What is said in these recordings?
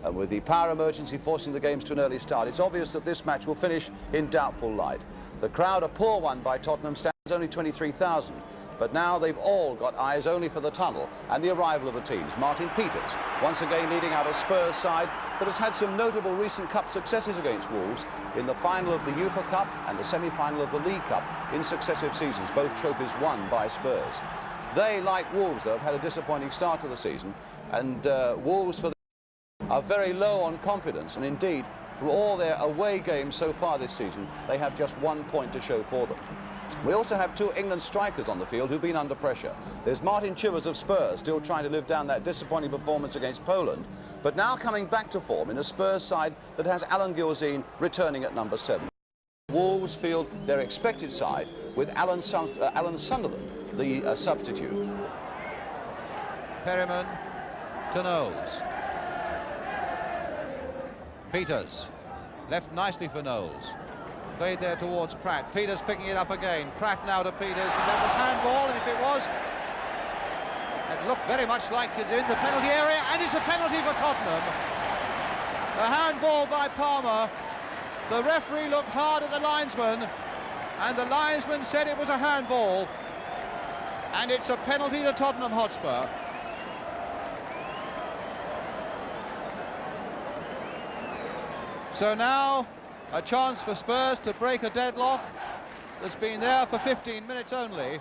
And with the power emergency forcing the games to an early start, it's obvious that this match will finish in doubtful light. The crowd, a poor one by Tottenham, stands only 23,000. But now they've all got eyes only for the tunnel and the arrival of the teams. Martin Peters, once again leading out a Spurs side that has had some notable recent cup successes against Wolves in the final of the UEFA Cup and the semi-final of the League Cup in successive seasons, both trophies won by Spurs. They, like Wolves, though, have had a disappointing start to the season, and Wolves are very low on confidence, and indeed, from all their away games so far this season, they have just 1 point to show for them. We also have two England strikers on the field who've been under pressure. There's Martin Chivers of Spurs, still trying to live down that disappointing performance against Poland, but now coming back to form in a Spurs side that has Alan Gilzean returning at number 7. Wolves field their expected side with Alan Sunderland, the substitute. Perryman to Knowles. Peters, left nicely for Knowles. Played there towards Pratt. Peters picking it up again. Pratt now to Peters, and that was handball, and if it was, it looked very much like it's in the penalty area, and it's a penalty for Tottenham. A handball by Palmer. The referee looked hard at the linesman, and the linesman said it was a handball, and it's a penalty to Tottenham Hotspur. So now a chance for Spurs to break a deadlock that's been there for 15 minutes only.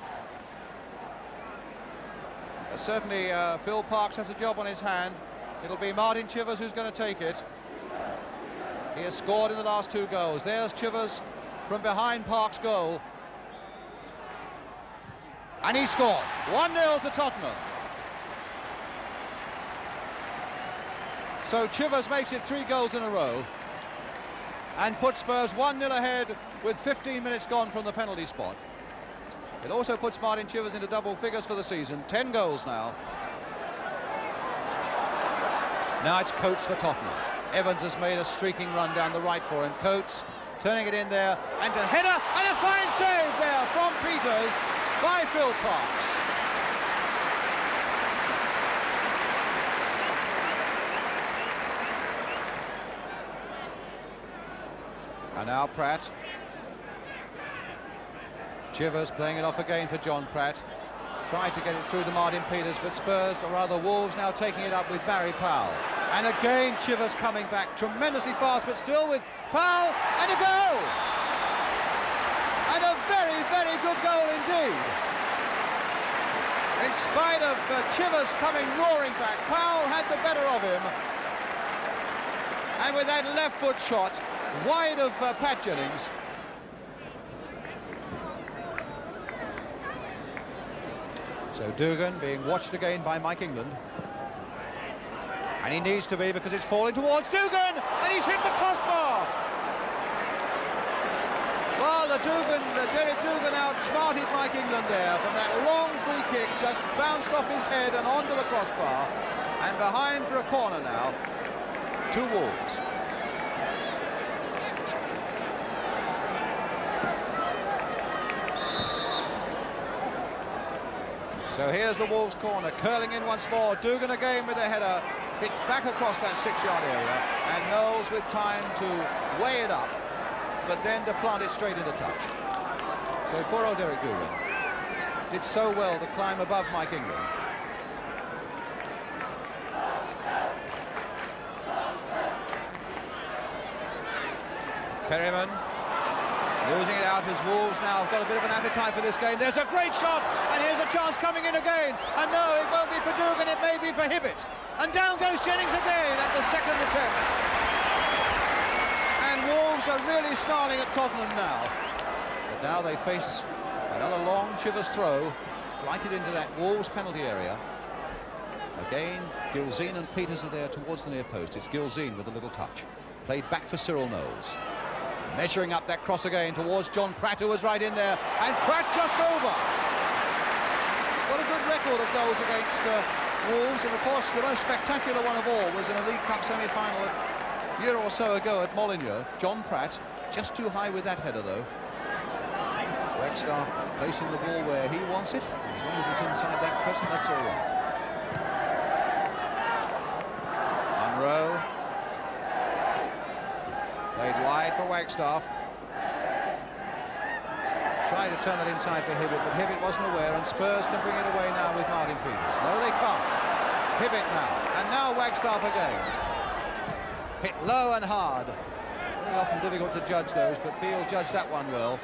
Certainly Phil Parkes has a job on his hand. It'll be Martin Chivers who's going to take it. He has scored in the last 2 goals. There's Chivers from behind Parkes' goal. And he scored. 1-0 to Tottenham. So Chivers makes it 3 goals in a row and puts Spurs 1-0 ahead with 15 minutes gone from the penalty spot. It also puts Martin Chivers into double figures for the season, 10 goals now. Now it's Coates for Tottenham. Evans has made a streaking run down the right for him. Coates turning it in there, and a header, and a fine save there from Peters by Phil Parkes. And now Pratt. Chivers playing it off again for John Pratt. Tried to get it through to Martin Peters, but Spurs, or rather Wolves, now taking it up with Barry Powell. And again Chivers coming back tremendously fast, but still with Powell, and a goal! And a very, very good goal indeed. In spite of Chivers coming roaring back, Powell had the better of him. And with that left foot shot, wide of Pat Jennings. So Dugan being watched again by Mike England. And he needs to be, because it's falling towards Dugan, and he's hit the crossbar. Well, Derek Dugan outsmarted Mike England there from that long free kick, just bounced off his head and onto the crossbar. And behind for a corner now to Wolves. So here's the Wolves corner, curling in once more. Dugan again with a header, hit back across that 6-yard area, and Knowles with time to weigh it up, but then to plant it straight into touch. So poor old Derek Dugan did so well to climb above Mike England. Perryman losing it out as Wolves now have got a bit of an appetite for this game. There's a great shot, and here's a chance coming in again. And no, it won't be for Dugan, it may be for Hibbett. And down goes Jennings again at the second attempt. And Wolves are really snarling at Tottenham now. But now they face another long Chivers throw, flighted into that Wolves penalty area. Again, Gilzean and Peters are there towards the near post. It's Gilzean with a little touch. Played back for Cyril Knowles. Measuring up that cross again towards John Pratt, who was right in there, and Pratt just over. He's got a good record of goals against Wolves, and of course the most spectacular one of all was in a League Cup semi-final a year or so ago at Molineux. John Pratt, just too high with that header though. Red Star placing the ball where he wants it. As long as it's inside that person, that's all right. Monroe for Wagstaff. Tried to turn it inside for Hibbett, but Hibbett wasn't aware, and Spurs can bring it away now with Martin Peters. No, they can't. Hibbett now, and now Wagstaff again. Hit low and hard. Very often difficult to judge those, but Beale judged that one well.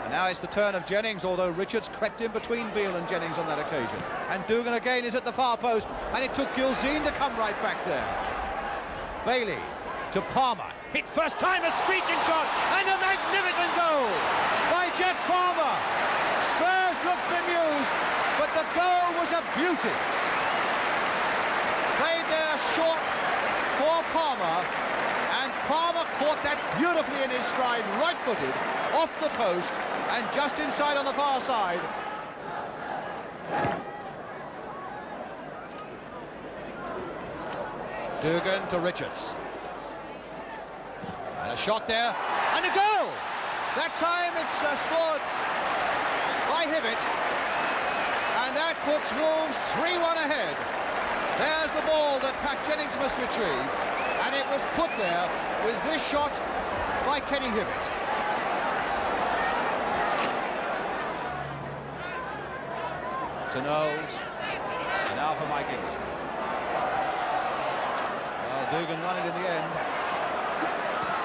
And now it's the turn of Jennings, although Richards crept in between Beale and Jennings on that occasion. And Dugan again is at the far post, and it took Gilzean to come right back there. Bailey to Palmer. Hit first time, a screeching shot, and a magnificent goal by Jeff Palmer. Spurs looked bemused, but the goal was a beauty. Played there short for Palmer, and Palmer caught that beautifully in his stride, right-footed, off the post, and just inside on the far side. Dugan to Richards. And a shot there, and a goal! That time it's scored by Hibbett, and that puts Wolves 3-1 ahead. There's the ball that Pat Jennings must retrieve, and it was put there with this shot by Kenny Hibbett. To Knowles, and now for Mike England. Well, Dugan won it in the end.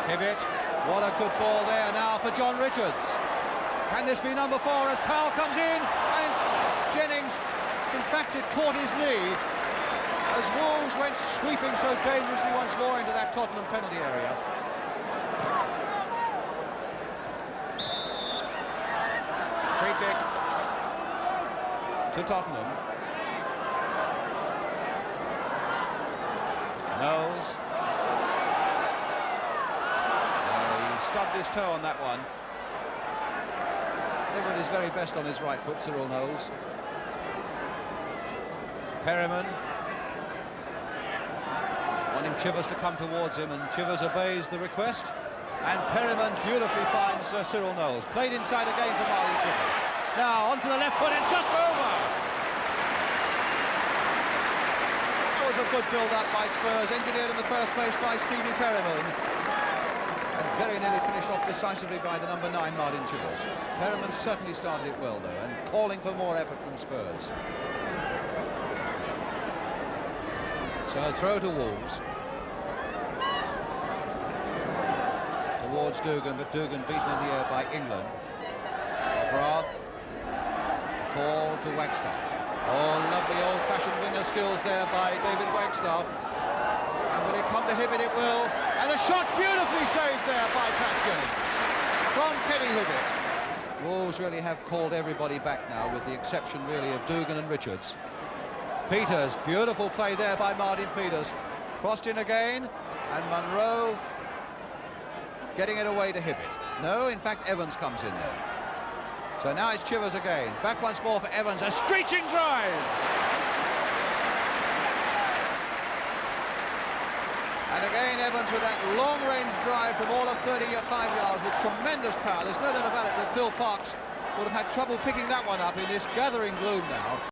Hibbett, what a good ball there now for John Richards. Can this be number 4 as Powell comes in, and Jennings, in fact, it caught his knee as Wolves went sweeping so dangerously once more into that Tottenham penalty area. Free kick to Tottenham. Knowles. Stubbed his toe on that one. Never at his very best on his right foot, Cyril Knowles. Perryman. Wanting Chivers to come towards him, and Chivers obeys the request. And Perryman beautifully finds Cyril Knowles. Played inside again for Martin Chivers. Now onto the left foot and just over. That was a good build-up by Spurs, engineered in the first place by Stevie Perryman. And very nearly finished off decisively by the number 9, Martin Chivers. Perryman certainly started it well, though, and calling for more effort from Spurs. So throw to Wolves. Towards Dugan, but Dugan beaten in the air by England. McGrath. Ball to Wagstaff. Oh, lovely old-fashioned winger skills there by David Wagstaff. And will it come to Hibbett? It will. And a shot beautifully saved there by Pat Jennings from Kenny Hibbett. Wolves really have called everybody back now, with the exception really of Dugan and Richards. Peters, beautiful play there by Martin Peters. Crossed in again, and Munro getting it away to Hibbett. No, in fact, Evans comes in there. So now it's Chivers again. Back once more for Evans, a screeching drive! And again, Evans with that long-range drive from all of 35 yards with tremendous power. There's no doubt about it that Phil Parkes would have had trouble picking that one up in this gathering gloom now.